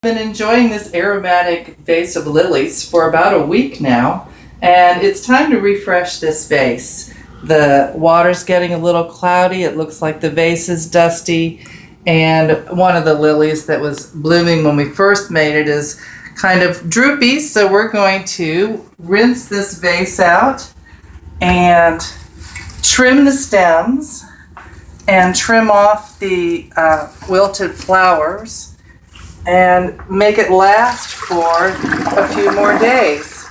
Been enjoying this aromatic vase of lilies for about a week now, and it's time to refresh this vase. The water's getting a little cloudy. It looks like the vase is dusty, and one of the lilies that was blooming when we first made it is kind of droopy, so we're going to rinse this vase out and trim the stems and trim off the wilted flowers and make it last for a few more days.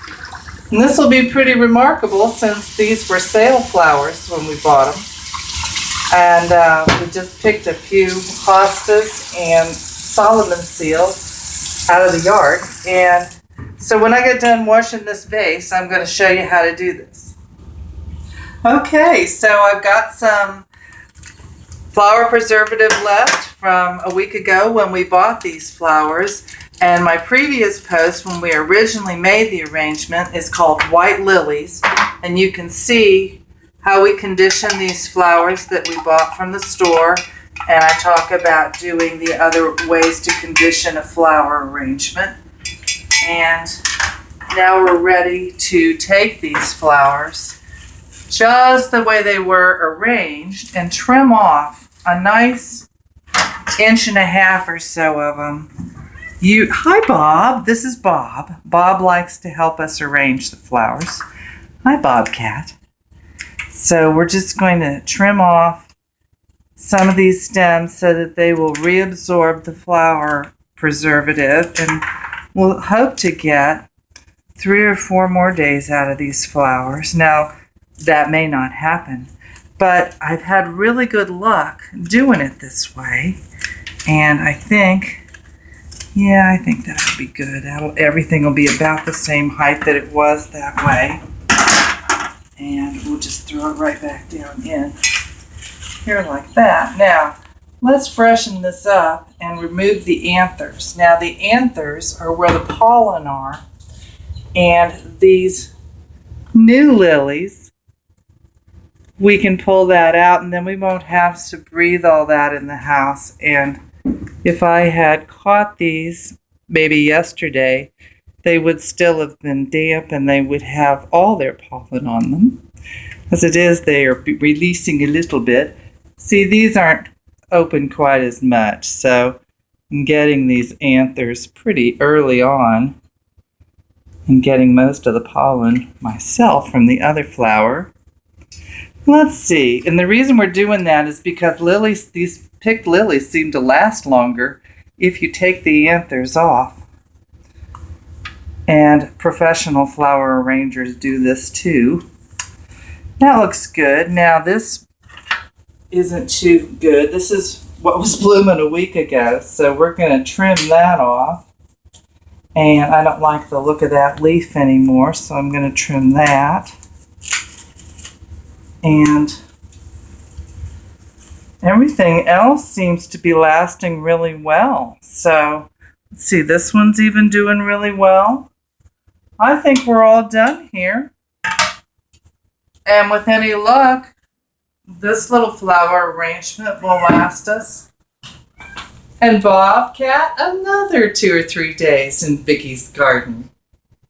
And this will be pretty remarkable since these were sale flowers when we bought them. And we just picked a few hostas and Solomon seal out of the yard. And so when I get done washing this vase, I'm going to show you how to do this. Okay, so I've got some flower preservative left from a week ago when we bought these flowers, and my previous post when we originally made the arrangement is called White Lilies, and you can see how we condition these flowers that we bought from the store, and I talk about doing the other ways to condition a flower arrangement. And now we're ready to take these flowers just the way they were arranged and trim off a nice 1.5 inches or so of them. Hi Bob, this is Bob. Bob likes to help us arrange the flowers. Hi Bobcat. So we're just going to trim off some of these stems so that they will reabsorb the flower preservative, and we'll hope to get 3 or 4 more days out of these flowers. Now, that may not happen, but I've had really good luck doing it this way, and I think that'll be good. Everything will be about the same height that it was that way, and we'll just throw it right back down in here like that. Now, let's freshen this up and remove the anthers. Now, the anthers are where the pollen are, and these new lilies, we can pull that out, and then we won't have to breathe all that in the house. And if I had caught these maybe yesterday, they would still have been damp and they would have all their pollen on them. As it is, they are releasing a little bit. See, these aren't open quite as much, so I'm getting these anthers pretty early on and getting most of the pollen myself from the other flower. Let's see, and the reason we're doing that is because lilies, these picked lilies seem to last longer if you take the anthers off. And professional flower arrangers do this too. That looks good. Now this isn't too good. This is what was blooming a week ago, so we're going to trim that off. And I don't like the look of that leaf anymore, so I'm going to trim that. And everything else seems to be lasting really well. So, let's see, this one's even doing really well. I think we're all done here. And with any luck, this little flower arrangement will last us. And Bobcat, another 2 or 3 days in Vicky's garden.